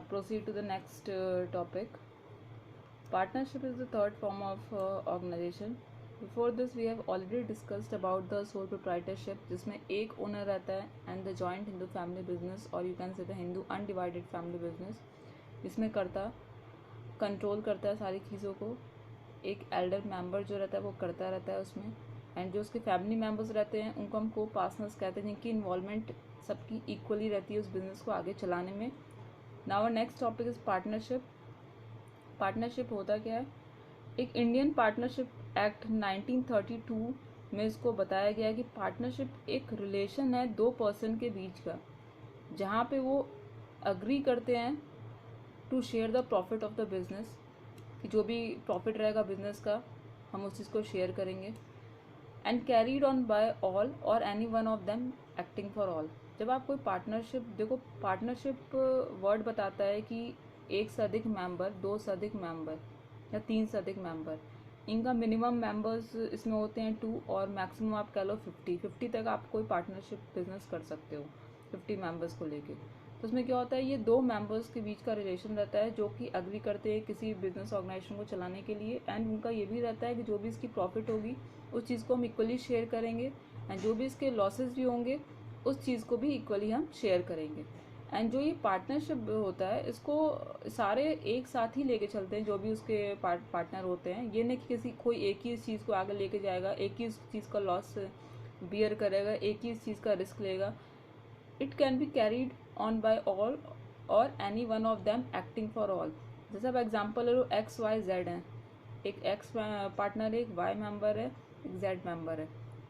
proceed to the next topic. Partnership is the third form of organization. Before this, we have already discussed about the sole proprietorship, जिसमें एक owner रहता है, and the joint Hindu family business, or you can say the Hindu undivided family business, जिसमें कर्ता control करता है सारी चीज़ों को. एक एल्डर मेंबर जो रहता है वो करता रहता है उसमें, एंड जो उसके फैमिली मेंबर्स रहते हैं उनको हम को पार्टनर्स कहते हैं, जिनकी इन्वॉल्वमेंट सबकी इक्वली रहती है उस बिज़नेस को आगे चलाने में. Now next topic is partnership. Partnership होता क्या है? एक इंडियन पार्टनरशिप एक्ट 1932 में इसको बताया गया है कि पार्टनरशिप एक रिलेशन है दो पर्सन के बीच का, जहाँ पे वो अग्री करते हैं to share the profit of the business, कि जो भी प्रॉफिट रहेगा बिजनेस का हम उस चीज़ को शेयर करेंगे. And carried on by all और any one of them acting for all. जब आप कोई पार्टनरशिप देखो, पार्टनरशिप वर्ड बताता है कि एक से अधिक मेंबर, दो से अधिक मेंबर या तीन से अधिक मेंबर, इनका मिनिमम मेंबर्स इसमें होते हैं 2 और मैक्सिमम आप कह लो 50 तक आप कोई पार्टनरशिप बिजनेस कर सकते हो 50 मेंबर्स को लेके. तो उसमें क्या होता है, ये दो मेंबर्स के बीच का रिलेशन रहता है जो कि अग्री करते हैं किसी बिजनेस ऑर्गेनाइजेशन को चलाने के लिए, एंड उनका ये भी रहता है कि जो भी इसकी प्रॉफिट होगी उस चीज़ को हम इक्वली शेयर करेंगे, एंड जो भी इसके लॉसेस भी होंगे उस चीज़ को भी इक्वली हम शेयर करेंगे. एंड जो ये पार्टनरशिप होता है इसको सारे एक साथ ही लेके चलते हैं, जो भी उसके पार्टनर होते हैं. ये नहीं कि किसी कोई एक ही इस चीज़ को आगे लेके जाएगा, एक ही इस चीज़ का लॉस बियर करेगा, एक ही इस चीज़ का रिस्क लेगा. It can be carried on by all और any one of them acting for all. जैसे आप एग्जाम्पल ले लो, एक्स वाई जेड हैं, एक एक्स पार्टनर है, एक वाई मेंबर है, एक जेड मेंबर है.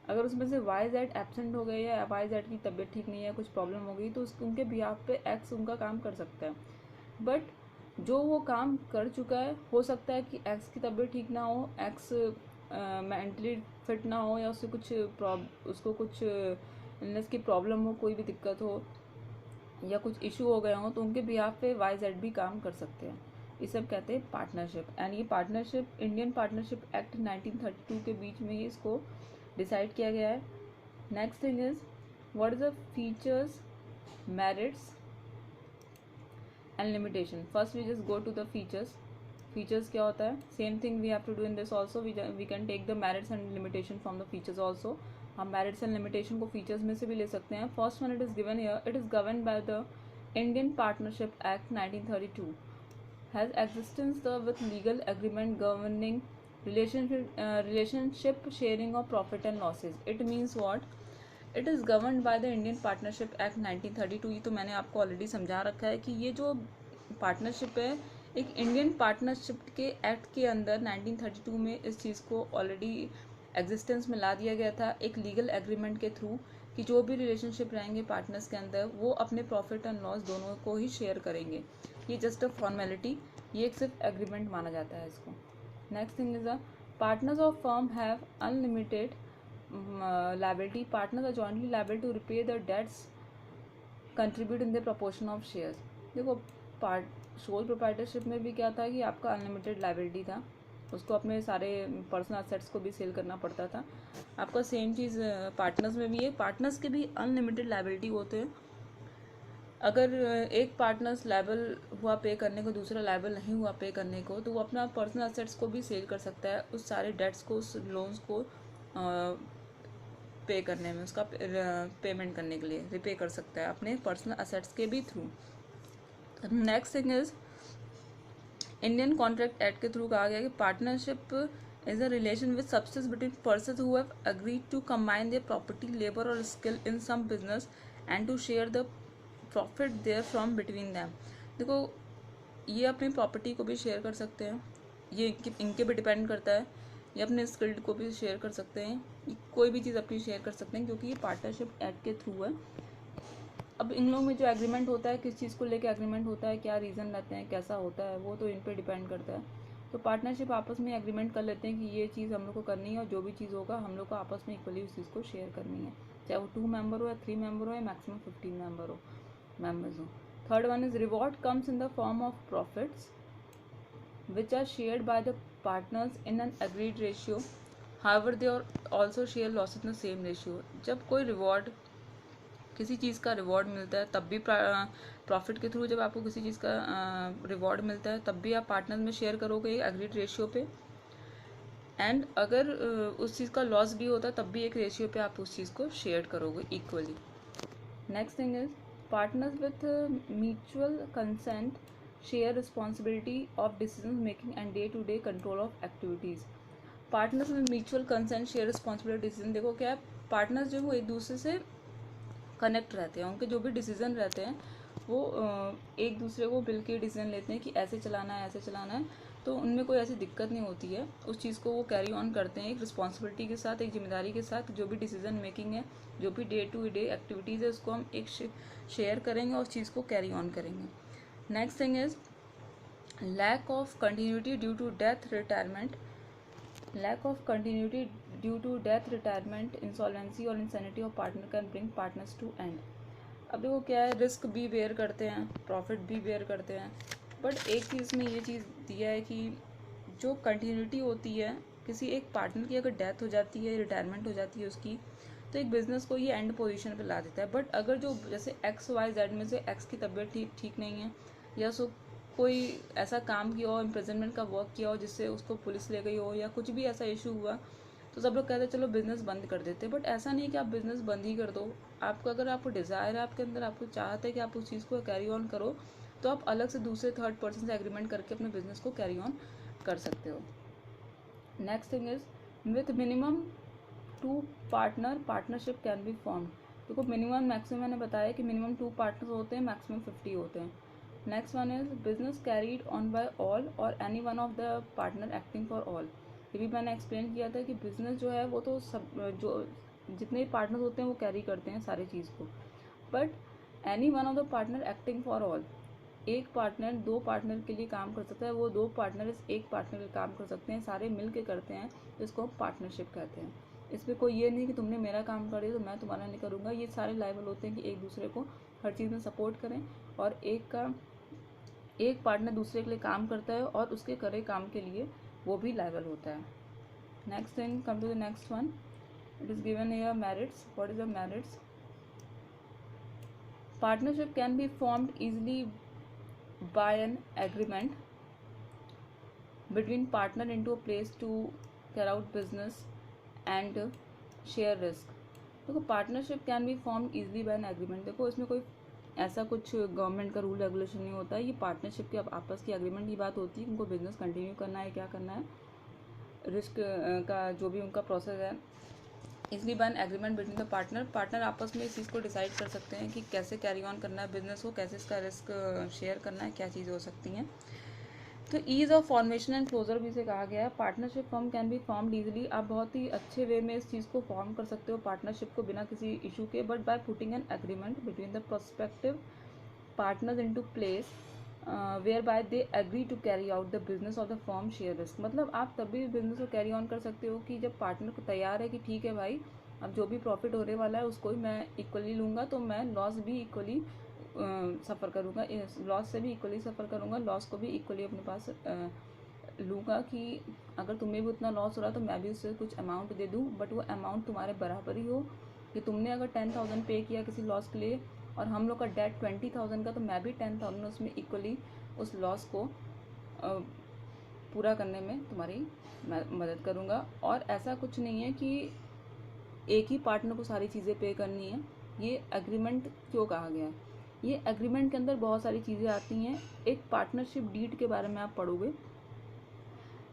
अगर उसमें से वाई जेड एबसेंट हो गए या वाई जेड की तबीयत ठीक नहीं है, कुछ प्रॉब्लम हो गई, तो उनके बिहाफ पे एक्स उनका काम कर सकता है. बट जो वो काम कर चुका है, हो सकता है कि एक्स की तबीयत ठीक ना हो, एक्स मेंटली फिट ना हो, या उससे कुछ उसको कुछ इलनेस की प्रॉब्लम हो, कोई भी दिक्कत हो या कुछ इशू हो गया हो, तो उनके बिहाफ पे वाई जेड भी काम कर सकते हैं. ये सब कहते हैं पार्टनरशिप. एंड ये पार्टनरशिप इंडियन पार्टनरशिप एक्ट 1932 के बीच में ही इसको डिसाइड किया गया है. Next thing is what is the features, merits and limitation. First we just go to the features. Features क्या होता है? Same thing we have to do in this also. We can take the merits and limitation from the features also. हम merits and limitation को features में से भी ले सकते हैं. First one it is given here, it is govern by the Indian partnership act 1932 has existence the with legal agreement governing relationship sharing of profit and losses. It means what? It is governed by the Indian Partnership Act 1932. ये तो मैंने आपको already समझा रखा है कि ये जो पार्टनरशिप है एक इंडियन पार्टनरशिप के एक्ट के अंदर 1932 में इस चीज़ को ऑलरेडी एग्जिस्टेंस में ला दिया गया था एक लीगल एग्रीमेंट के थ्रू, कि जो भी रिलेशनशिप रहेंगे पार्टनर्स के अंदर वो अपने प्रॉफिट एंड लॉस दोनों को ही शेयर करेंगे. ये जस्ट अ फॉर्मेलिटी, ये एक सिर्फ एग्रीमेंट माना जाता है इसको. Next thing is a partners of firm have unlimited liability. Partners are jointly liable to repay the debts contribute in the proportion of shares. देखो सोल प्रोप्राइटरशिप में भी क्या था कि आपका अनलिमिटेड लाइबिलिटी था, उसको अपने सारे पर्सनल असेट्स को भी सेल करना पड़ता था. आपका सेम चीज़ पार्टनर्स में भी है. पार्टनर्स के भी अनलिमिटेड लाइबिलिटी होते हैं. अगर एक पार्टनर्स लायबल हुआ पे करने को, दूसरा लायबल नहीं हुआ पे करने को, तो वो अपना पर्सनल असेट्स को भी सेल कर सकता है, उस सारे डेट्स को, उस लोन्स को पे करने में, उसका पेमेंट करने के लिए रिपे कर सकता है अपने पर्सनल असेट्स के भी through. Next thing is Indian contract act के थ्रू कहा गया कि partnership is a relation with substance between person who have agreed to combine their property, labour और skill in some business and to share the profit there from between them. देखो ये अपनी property को भी share कर सकते हैं, ये इनके भी डिपेंड करता है. ये अपने स्किल्ड को भी शेयर कर सकते हैं, कोई भी चीज़ अपनी शेयर कर सकते हैं, क्योंकि ये पार्टनरशिप एक्ट के थ्रू है. अब इन लोगों में जो एग्रीमेंट होता है, किस चीज़ को लेकर एग्रीमेंट होता है, क्या रीज़न रहते हैं, कैसा होता है, वो तो इन पे डिपेंड करता है. तो पार्टनरशिप आपस में एग्रीमेंट कर लेते हैं कि ये चीज़ हम लोग को करनी है, और जो भी चीज़ होगा हम लोग को आपस में इक्वली उस चीज़ को शेयर करनी है, चाहे वो 2 मेंबर हो या 3 मेंबर हो या मैक्सिमम 15 मेंबर्स हो. Third one is reward comes in the form of profits which are shared by the partners in an agreed ratio. However, they also share losses in the same ratio. जब कोई reward किसी चीज़ का reward मिलता है तब भी, profit के through जब आपको किसी चीज़ का रिवॉर्ड मिलता है तब भी आप पार्टनर में शेयर करोगे एक एग्रीड रेशियो पे। एंड अगर उस चीज़ का लॉस भी होता है तब भी एक रेशियो पे आप उस चीज़ को शेयर करोगे equally. Next thing is partners with mutual consent share responsibility of decision making and day to day control of activities. Partners में mutual consent share responsibility decision, देखो क्या है, पार्टनर्स जो है वो एक दूसरे से कनेक्ट रहते हैं, उनके जो भी डिसीजन रहते हैं वो एक दूसरे को मिल के डिसीजन लेते हैं कि ऐसे चलाना है ऐसे चलाना है, तो उनमें कोई ऐसी दिक्कत नहीं होती है। उस चीज़ को वो कैरी ऑन करते हैं एक रिस्पॉन्सिबिलिटी के साथ, एक जिम्मेदारी के साथ। जो भी डिसीजन मेकिंग है, जो भी डे टू डे एक्टिविटीज़ है, उसको हम एक शेयर करेंगे और उस चीज़ को कैरी ऑन करेंगे। Next thing is lack of continuity due to death retirement. Lack of continuity due to death retirement insolvency और insanity of partner can bring partners to end. अब देखो क्या है, रिस्क भी बेयर करते हैं, प्रॉफिट भी बेयर करते हैं, बट एक चीज़ में ये चीज़ दिया है कि जो कंटिन्यूटी होती है, किसी एक पार्टनर की अगर डेथ हो जाती है, रिटायरमेंट हो जाती है उसकी, तो एक बिज़नेस को ये एंड पोजीशन पे ला देता है। बट अगर जो जैसे XYZ में से X की तबीयत ठीक नहीं है, या सो कोई ऐसा काम किया हो, इम्प्रिजनमेंट का वर्क किया हो जिससे उसको पुलिस ले गई हो, या कुछ भी ऐसा इशू हुआ, तो सब लोग कहते हैं चलो बिज़नेस बंद कर देते हैं। बट ऐसा नहीं है कि आप बिज़नेस बंद ही कर दो। आपको अगर आपको डिज़ायर है आपके अंदर, आपको चाहत है कि आप उस चीज़ को कैरी ऑन करो, तो आप अलग से दूसरे थर्ड पर्सन से एग्रीमेंट करके अपने बिजनेस को कैरी ऑन कर सकते हो। Next thing is with minimum 2 partner partnership can be form. देखो मिनिमम मैक्सिमम मैंने बताया कि मिनिमम 2 पार्टनर्स होते हैं, मैक्सिमम 50 होते हैं। Next one is business carried on by all और any one of the partner acting for all. ये भी मैंने एक्सप्लेन किया था कि बिजनेस जो है वो तो सब, जो जितने पार्टनर्स होते हैं वो कैरी करते हैं सारी चीज़ को, but any one of the partner acting for all, एक पार्टनर 2 पार्टनर के लिए काम कर सकता है, वो 2 पार्टनर एक पार्टनर के लिए काम कर सकते हैं, सारे मिल के करते हैं, इसको पार्टनरशिप कहते हैं। इसमें कोई ये नहीं कि तुमने मेरा काम कर दिया तो मैं तुम्हारा नहीं करूँगा। ये सारे लायबल होते हैं कि एक दूसरे को हर चीज़ में सपोर्ट करें, और एक पार्टनर दूसरे के लिए काम करता है और उसके करे काम के लिए वो भी लायबल होता है। Next thing, come to the next one, it is given here merits. What is the merits? Partnership can be formed easily by an agreement between partner into a place to carry out business and share risk। देखो partnership can be form easily by an agreement. देखो इसमें कोई ऐसा कुछ government का rule regulation नहीं होता है, ये पार्टनरशिप के आपस की एग्रीमेंट की बात होती है। उनको बिजनेस कंटिन्यू करना है, क्या करना है, रिस्क का जो भी उनका प्रोसेस है, easily by an agreement between the partner आपस में इस चीज़ को डिसाइड कर सकते हैं कि कैसे कैरी ऑन करना है बिजनेस को, कैसे इसका रिस्क शेयर करना है, क्या चीज़ें हो सकती हैं। तो ease of formation and closure भी से कहा गया है। Partnership form can be formed easily. आप बहुत ही अच्छे वे में इस चीज़ को फॉर्म कर सकते हो पार्टनरशिप को बिना किसी इशू के, but by putting an agreement between the prospective partners into place where by they agree to carry out the business of the form share risk. मतलब आप तभी बिजनेस को कैरी ऑन कर सकते हो कि जब पार्टनर को तैयार है कि ठीक है भाई, अब जो भी प्रॉफिट होने वाला है उसको ही मैं इक्वली लूँगा, तो मैं लॉस भी इक्वली सफ़र करूँगा, लॉस से भी इक्वली सफ़र करूँगा, लॉस को भी इक्वली अपने पास लूँगा कि अगर तुम्हें भी उतना लॉस हो रहा है तो मैं भी उससे कुछ अमाउंट दे दूँ, बट वो अमाउंट तुम्हारे बराबर ही हो। कि तुमने अगर 10,000 पे किया किसी लॉस के लिए और हम लोग का डेट 20,000 का, तो मैं भी 10,000 उसमें इक्वली उस लॉस को पूरा करने में तुम्हारी मदद करूँगा। और ऐसा कुछ नहीं है कि एक ही पार्टनर को सारी चीज़ें पे करनी है। ये एग्रीमेंट क्यों कहा गया है? ये एग्रीमेंट के अंदर बहुत सारी चीज़ें आती हैं। एक पार्टनरशिप डीड के बारे में आप पढ़ोगे,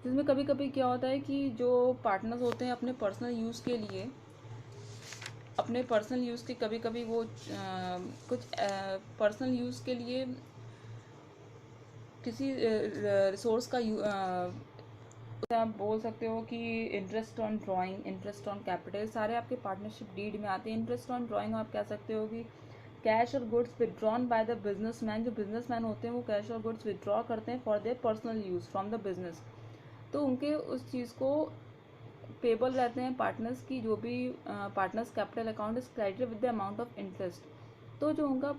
जिसमें कभी कभी क्या होता है कि जो पार्टनर्स होते हैं अपने पर्सनल यूज़ के लिए, अपने पर्सनल यूज़ के कभी कभी वो कुछ पर्सनल यूज़ के लिए किसी रिसोर्स का आप बोल सकते हो कि interest on drawing, interest on capital, सारे आपके पार्टनरशिप डीड में आते हैं। इंटरेस्ट ऑन ड्राइंग आप कह सकते हो कि कैश और goods withdrawn by the businessman. जो बिजनेसमैन होते हैं वो कैश और गुड्स विदड्रॉ करते हैं for their personal use from the business, तो उनके उस चीज़ को पेबल रहते हैं पार्टनर्स की। जो भी partners capital account is credited with the amount of interest. तो जो उनका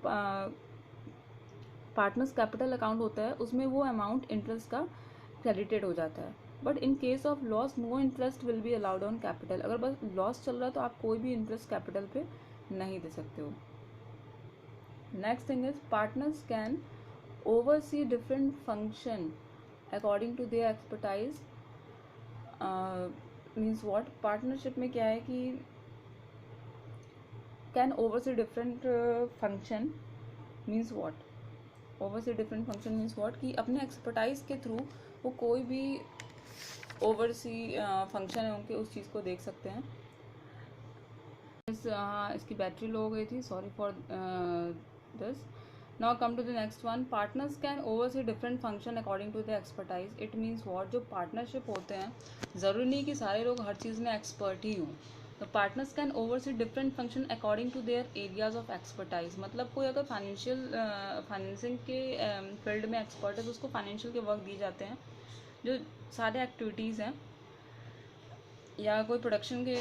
पार्टनर्स कैपिटल अकाउंट होता है उसमें वो अमाउंट इंटरेस्ट का क्रेडिटेड हो जाता है। But in case of loss no interest will be allowed on capital. अगर बस लॉस चल रहा है तो आप कोई भी इंटरेस्ट कैपिटल पे नहीं दे सकते हो। Next thing is partners can oversee different function according to their expertise. Means what? Partnership में क्या है कि can oversee different function means what? Oversee different function means what? कि अपने एक्सपर्टाइज के थ्रू वो कोई भी ओवरसी फंक्शन है उनके, उस चीज़ को देख सकते हैं. इसकी बैटरी लो हो गई थी, sorry for this. Now come to the next one. Partners can oversee different function according to their expertise. It means what? जो पार्टनरशिप होते हैं, ज़रूरी नहीं कि सारे लोग हर चीज़ में एक्सपर्ट ही हों. तो partners can oversee different function according to their areas of expertise. मतलब कोई अगर फाइनेंसिंग के फील्ड में एक्सपर्ट है तो उसको फाइनेंशियल के वर्क दिए जाते हैं. जो सारे एक्टिविटीज़ हैं, या कोई प्रोडक्शन के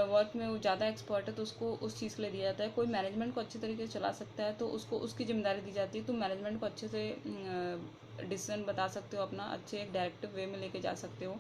वर्क में वो ज़्यादा एक्सपर्ट है तो उसको उस चीज़ के लिए दिया जाता है. कोई मैनेजमेंट को अच्छे तरीके से चला सकता है तो उसको उसकी जिम्मेदारी दी जाती है. तो मैनेजमेंट को अच्छे से डिसीजन बता सकते हो, अपना अच्छे एक डायरेक्टिव वे में लेके जा सकते हो.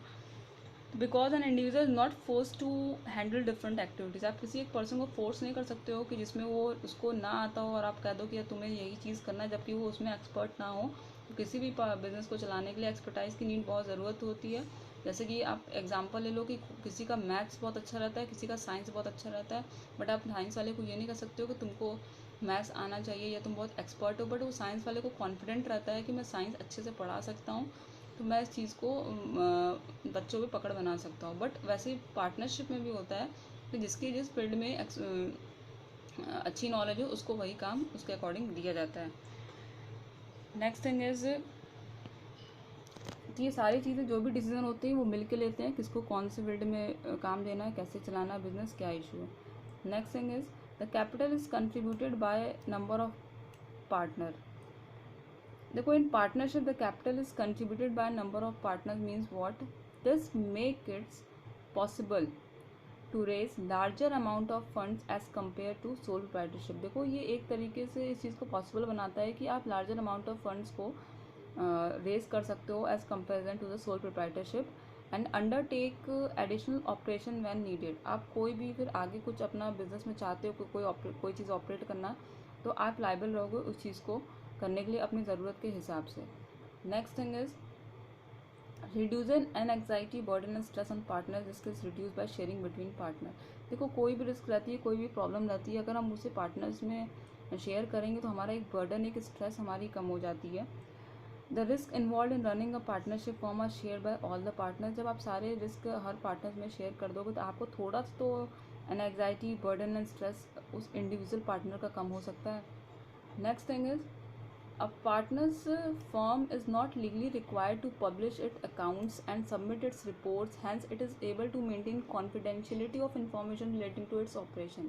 Because an individual is not force to handle different activities. आप किसी एक पर्सन को फोर्स नहीं कर सकते हो कि जिसमें वो उसको ना आता हो और आप कह दो कि तुम्हें यही चीज़ करना है, जबकि वो उसमें एक्सपर्ट ना हो. तो किसी भी बिजनेस को चलाने के लिए एक्सपर्टाइज की नीड बहुत ज़रूरत होती है. जैसे कि आप एग्जांपल ले लो कि किसी का मैथ्स बहुत अच्छा रहता है, किसी का साइंस बहुत अच्छा रहता है, बट आप साइंस वाले को ये नहीं कर सकते हो कि तुमको मैथ्स आना चाहिए या तुम बहुत एक्सपर्ट हो. बट वो साइंस वाले को कॉन्फिडेंट रहता है कि मैं साइंस अच्छे से पढ़ा सकता हूँ, तो मैं इस चीज़ को बच्चों पे पकड़ बना सकता हूँ. बट वैसे ही पार्टनरशिप में भी होता है कि जिसकी जिस फील्ड में अच्छी नॉलेज हो उसको वही काम उसके अकॉर्डिंग दिया जाता है. नेक्स्ट थिंग इज़ ये सारी चीज़ें जो भी डिसीजन होते हैं वो मिल के लेते हैं, किसको कौन से फील्ड में काम देना है, कैसे चलाना है बिजनेस, क्या इशू है. Next thing is the capital is contributed by number of partner. देखो, in partnership the capital is contributed by number of partner means what? This make its possible to raise larger amount of funds as compare to sole proprietorship. देखो, ये एक तरीके से इस चीज़ को possible बनाता है कि आप लार्जर अमाउंट ऑफ फंड्स को रेज कर सकते हो as comparison to the sole proprietorship and undertake additional operation when needed. आप कोई भी फिर आगे कुछ अपना बिजनेस में चाहते हो, कोई चीज़ ऑपरेट करना, तो आप लायबल रहोगे उस चीज़ को करने के लिए अपनी ज़रूरत के हिसाब से. Next thing is reducing an anxiety burden and stress on partner. Risk is reduce by sharing between partner. देखो, कोई भी रिस्क रहती है, कोई भी प्रॉब्लम रहती है, अगर हम उसे पार्टनर्स में शेयर करेंगे तो हमारा एक बर्डन, एक स्ट्रेस हमारी कम हो जाती है. The risk involve in running a partnership form are share by all the partner. जब आप सारे रिस्क हर पार्टनर में शेयर कर दोगे तो आपको थोड़ा सा तो एंग्जाइटी बर्डन एंड स्ट्रेस उस इंडिविजुअल पार्टनर का कम हो सकता है. Next thing is a partner's firm is not legally required to publish its accounts and submit its reports, hence it is able to maintain confidentiality of information relating to its operation.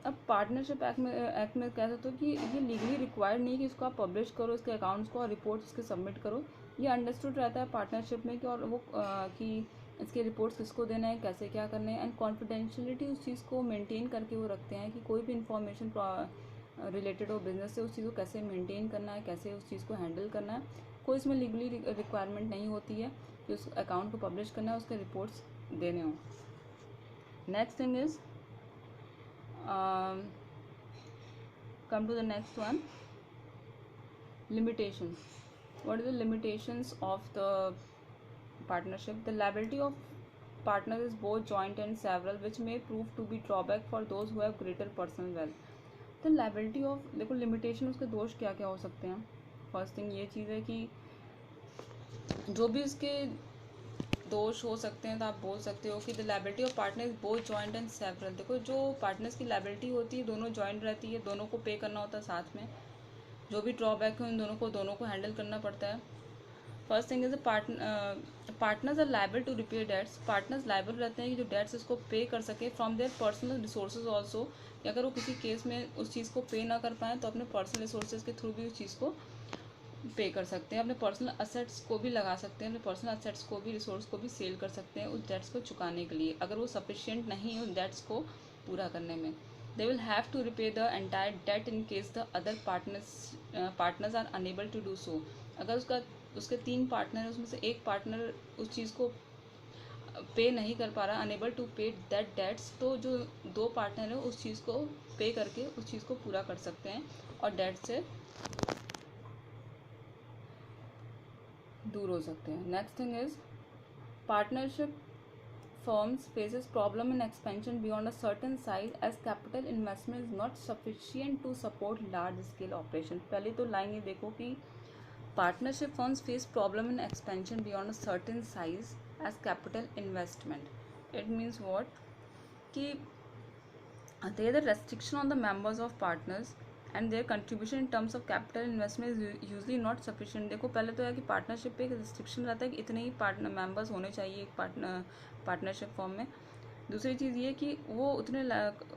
अब partnership act में कह सकते हो कि ये legally required नहीं कि इसको आप पब्लिश करो, इसके अकाउंट्स को और रिपोर्ट्स इसके सबमिट करो. ये अंडरस्टूड रहता है पार्टनरशिप में कि और वो कि इसके रिपोर्ट्स किसको देना है, कैसे क्या करना है, एंड कॉन्फिडेंशियलिटी उस चीज़ को मेंटेन करके वो रखते हैं कि कोई भी इंफॉर्मेशन रिलेटेड हो बिजनेस से, उस चीज़ को कैसे मेंटेन करना है, कैसे उस चीज़ को हैंडल करना है. कोई इसमें लीगली रिक्वायरमेंट नहीं होती है कि उस अकाउंट को पब्लिश करना है, उसके रिपोर्ट्स देने हों. Next thing is come to the next one, limitation. What are the limitations of the partnership? The liability of partner is both joint and several, which may prove to be drawback for those who have greater personal wealth. The liability of, देखो limitation, उसके दोष क्या क्या हो सकते हैं. First thing ये चीज़ है कि जो भी उसके दोष हो सकते हैं तो आप बोल सकते हो कि the liability of partner is both joint and several. देखो, जो पार्टनर्स की लायबिलिटी होती है दोनों जॉइंट रहती है, दोनों को पे करना होता है साथ में. जो भी ड्रॉबैक है उन दोनों को हैंडल करना पड़ता है. First thing is partners are liable to repay debts. Partners liable रहते हैं कि जो डेट्स इसको पे कर सके from their personal resources also. अगर वो किसी केस में उस चीज़ को पे ना कर पाएँ तो अपने पर्सनल रिसोर्सेज के थ्रू भी उस चीज़ को पे कर सकते हैं. अपने पर्सनल असेट्स को भी लगा सकते हैं, अपने पर्सनल असेट्स को भी, रिसोर्स को भी सेल कर सकते हैं उस डेट्स को चुकाने के लिए, अगर वो सफिशिएंट नहीं है उन डेट्स को पूरा करने में. They will have to repay the entire debt in case the other partners are unable to do so. अगर उसके 3 पार्टनर हैं, उसमें से एक पार्टनर उस चीज़ को पे नहीं कर पा रहा, अनेबल टू पे दैट डेट्स, तो जो 2 पार्टनर हैं उस चीज़ को पे करके उस चीज़ को पूरा कर सकते हैं. और डेट से दूर हो सकते हैं। Next thing is partnership firms faces problem in expansion beyond a certain size as capital investment is not sufficient to support large scale operation। पहले तो लाइन ये देखो कि partnership firms face problem in expansion beyond a certain size as capital investment। it means what कि there is a restriction on the members of partners and their contribution in terms of capital investment is usually not sufficient। देखो पहले तो है कि partnership पे एक restriction रहता है कि इतने ही पार्टनर मेंबर्स होने चाहिए एक पार्टनरशिप फॉर्म में। दूसरी चीज़ ये कि वो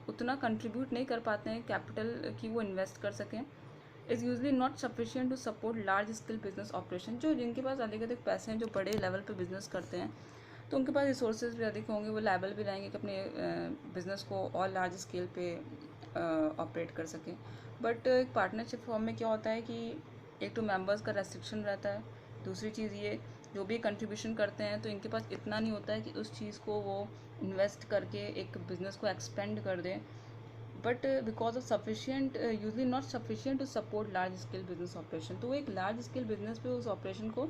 उतना कंट्रीब्यूट नहीं कर पाते हैं कैपिटल कि वो इन्वेस्ट कर सकें। Is usually not sufficient to support large scale business operation. जो जिनके पास अधिक पैसे हैं, जो बड़े लेवल पे बिजनेस करते हैं, तो उनके पास रिसोर्सेज भी अधिक होंगे, वो लायबल भी रहेंगे कि अपने बिजनेस को और लार्ज स्केल पे ऑपरेट कर सकें। बट एक पार्टनरशिप फॉर्म में क्या होता है कि एक तो मेंबर्स का रेस्ट्रिक्शन रहता है। दूसरी चीज़ ये जो भी कंट्रीब्यूशन करते हैं तो इनके पास इतना नहीं होता है कि उस चीज़ को वो इन्वेस्ट करके एक बिज़नेस को एक्सपेंड कर दें। But because of sufficient usually not sufficient to support large scale business operation, तो वो एक लार्ज स्केल बिजनेस पे उस ऑपरेशन को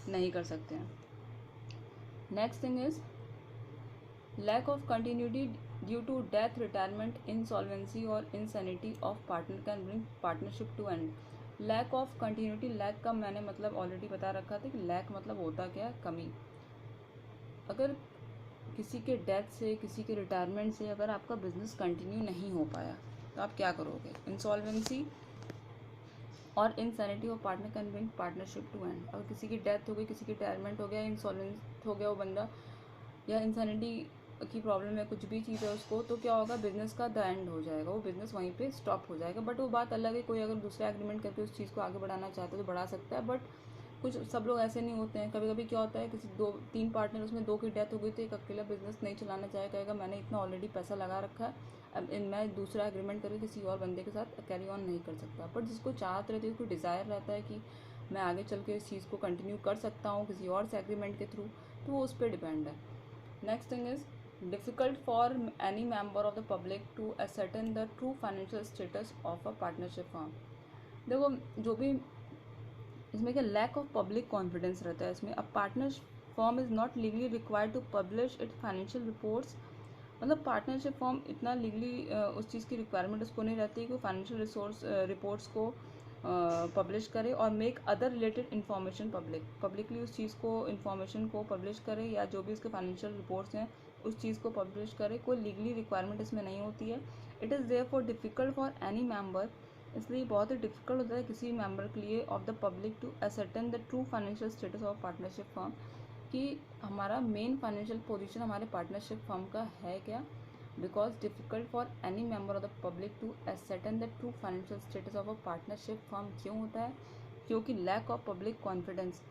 नहीं कर सकते हैं। Next thing is lack of continuity due to death, retirement, insolvency और insanity of partner can bring partnership to end. Lack of continuity, lack का मैंने मतलब ऑलरेडी बता रखा था कि लैक मतलब होता क्या है, कमी। अगर किसी के डेथ से, किसी के रिटायरमेंट से अगर आपका बिजनेस कंटिन्यू नहीं हो पाया तो आप क्या करोगे। इंसॉल्वेंसी और insanity of partner can bring partnership to end. अगर किसी की डेथ हो गई, किसी की रिटायरमेंट हो गया, इंसॉल्वेंट हो गया वो बंदा, या इंसैनिटी की प्रॉब्लम है, कुछ भी चीज़ है उसको, तो क्या होगा, बिजनेस का द एंड हो जाएगा, वो बिजनेस वहीं पे स्टॉप हो जाएगा। बट वो बात अलग है, कोई अगर दूसरा एग्रीमेंट करके उस चीज़ को आगे बढ़ाना चाहता है तो बढ़ा सकता है। बट कुछ सब लोग ऐसे नहीं होते हैं। कभी कभी क्या होता है, किसी 2-3 पार्टनर, उसमें 2 की डेथ हो गई तो एक अकेला बिजनेस नहीं चलाना चाहे, कहेगा मैंने इतना ऑलरेडी पैसा लगा रखा है, अब मैं दूसरा एग्रीमेंट करके किसी और बंदे के साथ कैरी ऑन नहीं कर सकता। बट जिसको चाहत रहती है, उसको डिज़ायर रहता है कि मैं आगे चल के इस चीज़ को कंटिन्यू कर सकता हूँ किसी और से एग्रीमेंट के थ्रू, तो वो उस पर डिपेंड है। Next thing is difficult for any member of the public to ascertain the true financial status of a partnership firm। देखो जो भी इसमें क्या लैक ऑफ पब्लिक कॉन्फिडेंस रहता है इसमें। A partnership firm is not legally required to publish its financial reports. मतलब partnership firm इतना लीगली उस चीज़ की रिक्वायरमेंट उसको नहीं रहती है कि वो फाइनेंशियल रिपोर्ट्स को पब्लिश करे और make other related information publicly उस चीज़ को इन्फॉर्मेशन को पब्लिश करे, या जो भी उसके फाइनेंशियल रिपोर्ट्स हैं उस चीज़ को पब्लिश करे। कोई लीगली रिक्वायरमेंट इसमें नहीं होती है। It is therefore difficult for any member, इसलिए बहुत ही डिफ़िकल्ट होता है किसी मेंबर के लिए of the public to ascertain the true financial status of partnership firm, कि हमारा मेन फाइनेंशियल पोजीशन हमारे पार्टनरशिप फर्म का है क्या। Because difficult for any member of the public to ascertain the true financial status of a partnership firm क्यों होता है, क्योंकि lack of public confidence.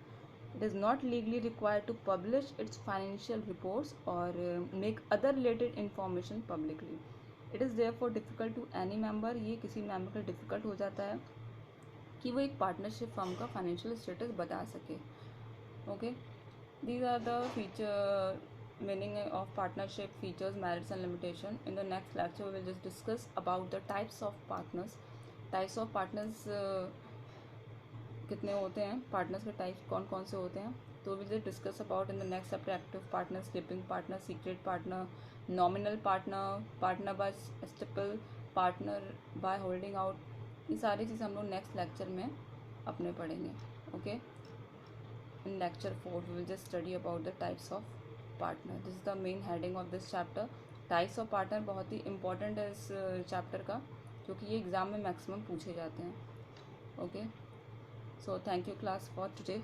It is not legally required to publish its financial reports or make other related information publicly. It is therefore difficult to any member, ये किसी member का difficult हो जाता है कि वो एक partnership firm का financial status बता सके। Okay, these are the meaning of partnership, features, merits and limitation. In the next lecture we will just discuss about the types of partners. Types of partners कितने होते हैं, partners के types कौन कौन से होते हैं, तो will just discuss about in the next chapter. Active partner, sleeping partner, secret partner, nominal partner, partner by steeple, partner by holding out, ये सारी चीज़ हम लोग नेक्स्ट लेक्चर में अपने पढ़ेंगे। Okay, in lecture 4 we will just study about the types of partner. This is the main heading of this chapter. Types of partner बहुत ही important है इस चैप्टर का, क्योंकि ये एग्ज़ाम में मैक्सिमम पूछे जाते हैं। Okay, so thank you class for today.